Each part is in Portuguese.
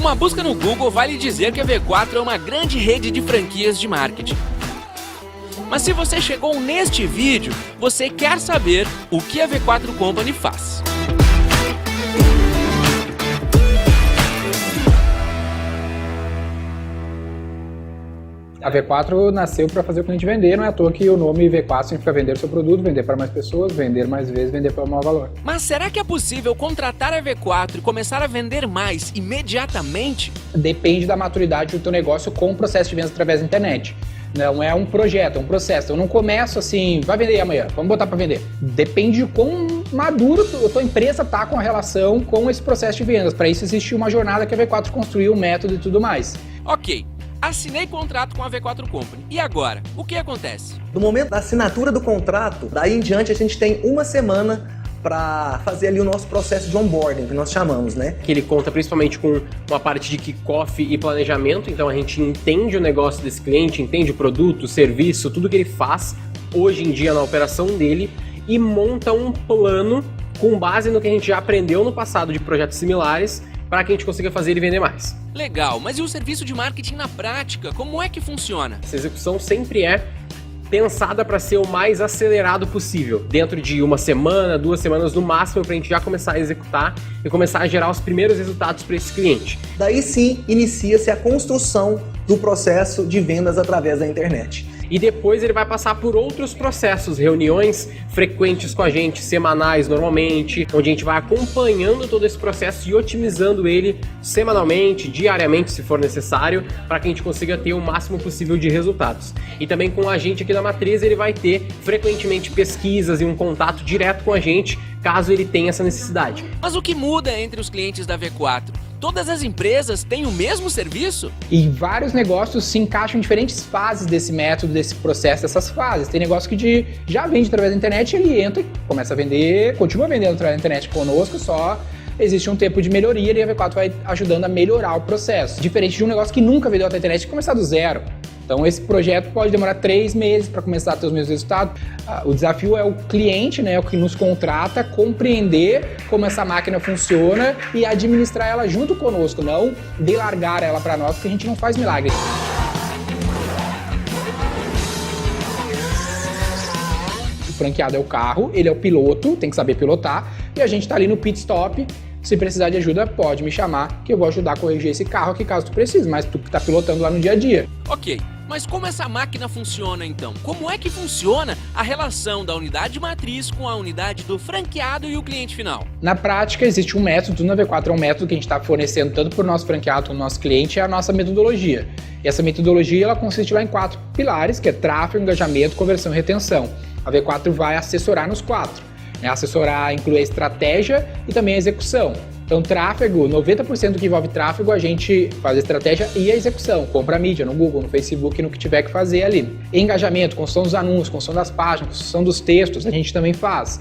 Uma busca no Google vai lhe dizer que a V4 é uma grande rede de franquias de marketing. Mas se você chegou neste vídeo, você quer saber o que a V4 Company faz. A V4 nasceu para fazer o cliente vender, não é à toa que o nome V4 significa vender seu produto, vender para mais pessoas, vender mais vezes, vender para o maior valor. Mas será que é possível contratar a V4 e começar a vender mais imediatamente? Depende da maturidade do teu negócio com o processo de vendas através da internet. Não é um projeto, é um processo. Eu não começo assim, vai vender amanhã, vamos botar para vender. Depende de quão maduro a tua empresa está com a relação com esse processo de vendas. Para isso existe uma jornada que a V4 construiu, um método e tudo mais. Ok. Assinei contrato com a V4 Company. E agora? O que acontece? No momento da assinatura do contrato, daí em diante a gente tem uma semana para fazer ali o nosso processo de onboarding, que nós chamamos, né? Que ele conta principalmente com uma parte de kickoff e planejamento, então a gente entende o negócio desse cliente, entende o produto, o serviço, tudo que ele faz hoje em dia na operação dele e monta um plano com base no que a gente já aprendeu no passado de projetos similares para que a gente consiga fazer ele vender mais. Legal, mas e o serviço de marketing na prática? Como é que funciona? Essa execução sempre é pensada para ser o mais acelerado possível. Dentro de uma semana, 2 semanas no máximo, para a gente já começar a executar e começar a gerar os primeiros resultados para esse cliente. Daí sim, inicia-se a construção do processo de vendas através da internet. E depois ele vai passar por outros processos, reuniões frequentes com a gente, semanais normalmente, onde a gente vai acompanhando todo esse processo e otimizando ele semanalmente, diariamente, se for necessário, para que a gente consiga ter o máximo possível de resultados. E também com a gente aqui da Matriz, ele vai ter frequentemente pesquisas e um contato direto com a gente, caso ele tenha essa necessidade. Mas o que muda entre os clientes da V4? Todas as empresas têm o mesmo serviço? E vários negócios se encaixam em diferentes fases desse método, desse processo, dessas fases. Tem negócio que já vende através da internet, ele entra e começa a vender, continua vendendo através da internet conosco, só existe um tempo de melhoria e a V4 vai ajudando a melhorar o processo. Diferente de um negócio que nunca vendeu através da internet e começar do zero. Então esse projeto pode demorar 3 meses para começar a ter os mesmos resultados. O desafio é o cliente, né, o que nos contrata, compreender como essa máquina funciona e administrar ela junto conosco, não delargar ela para nós, porque a gente não faz milagre. O franqueado é o carro, ele é o piloto, tem que saber pilotar, e a gente está ali no pit stop. Se precisar de ajuda, pode me chamar, que eu vou ajudar a corrigir esse carro aqui caso tu precise, mas tu que está pilotando lá no dia a dia. Ok, mas como essa máquina funciona então? Como é que funciona a relação da unidade matriz com a unidade do franqueado e o cliente final? Na prática, existe um método, na V4 é um método que a gente está fornecendo tanto para o nosso franqueado quanto para o nosso cliente, é a nossa metodologia. E essa metodologia ela consiste lá em 4 pilares, que é tráfego, engajamento, conversão e retenção. A V4 vai assessorar nos 4. Assessorar inclui a estratégia e também a execução. Então, tráfego, 90% do que envolve tráfego, a gente faz a estratégia e a execução. Compra a mídia no Google, no Facebook, no que tiver que fazer ali. Engajamento, construção dos anúncios, construção das páginas, construção dos textos, a gente também faz.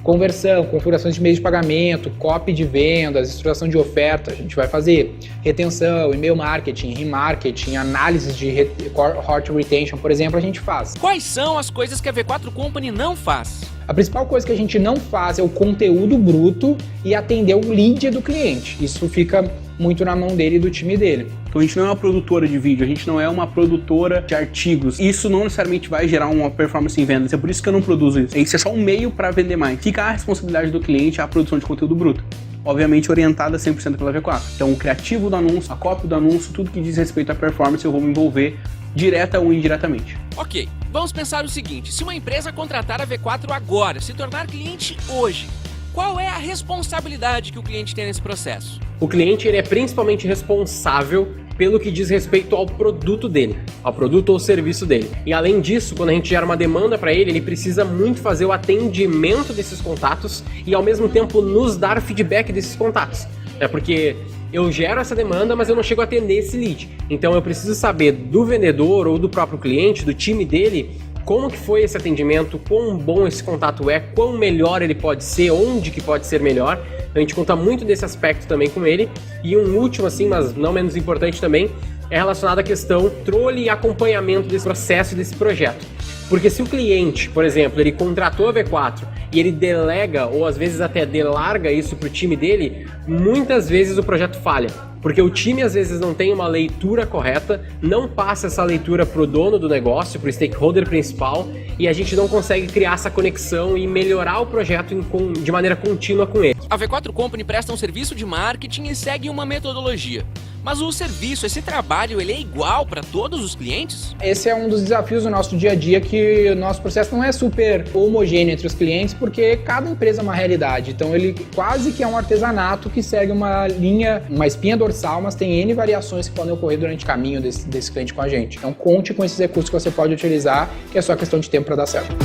Conversão, configurações de meios de pagamento, copy de vendas, estruturação de oferta, a gente vai fazer. Retenção, e-mail marketing, remarketing, análise de hot retention, por exemplo, a gente faz. Quais são as coisas que a V4 Company não faz? A principal coisa que a gente não faz é o conteúdo bruto e atender o lead do cliente. Isso fica muito na mão dele e do time dele. Então a gente não é uma produtora de vídeo, a gente não é uma produtora de artigos. Isso não necessariamente vai gerar uma performance em vendas, é por isso que eu não produzo isso. Isso é só um meio para vender mais. Fica a responsabilidade do cliente a produção de conteúdo bruto. Obviamente orientada 100% pela V4. Então o criativo do anúncio, a cópia do anúncio, tudo que diz respeito à performance eu vou me envolver direta ou indiretamente. Ok, vamos pensar o seguinte, se uma empresa contratar a V4 agora, se tornar cliente hoje, qual é a responsabilidade que o cliente tem nesse processo? O cliente ele é principalmente responsável pelo que diz respeito ao produto dele, ao produto ou serviço dele. E além disso, quando a gente gera uma demanda para ele, ele precisa muito fazer o atendimento desses contatos e ao mesmo tempo nos dar feedback desses contatos. É porque eu gero essa demanda, mas eu não chego a atender esse lead. Então eu preciso saber do vendedor ou do próprio cliente, do time dele, como que foi esse atendimento, quão bom esse contato é, quão melhor ele pode ser, onde que pode ser melhor. Então a gente conta muito desse aspecto também com ele. E um último, assim, mas não menos importante também, é relacionado à questão controle e acompanhamento desse processo e desse projeto. Porque se o cliente, por exemplo, ele contratou a V4 e ele delega ou às vezes até delarga isso pro time dele, muitas vezes o projeto falha. Porque o time às vezes não tem uma leitura correta, não passa essa leitura pro dono do negócio, pro stakeholder principal, e a gente não consegue criar essa conexão e melhorar o projeto de maneira contínua com ele. A V4 Company presta um serviço de marketing e segue uma metodologia. Mas o serviço, esse trabalho, ele é igual para todos os clientes? Esse é um dos desafios do nosso dia a dia, que o nosso processo não é super homogêneo entre os clientes, porque cada empresa é uma realidade. Então ele quase que é um artesanato que segue uma linha, uma espinha dorsal, mas tem N variações que podem ocorrer durante o caminho desse cliente com a gente. Então conte com esses recursos que você pode utilizar, que é só questão de tempo para dar certo.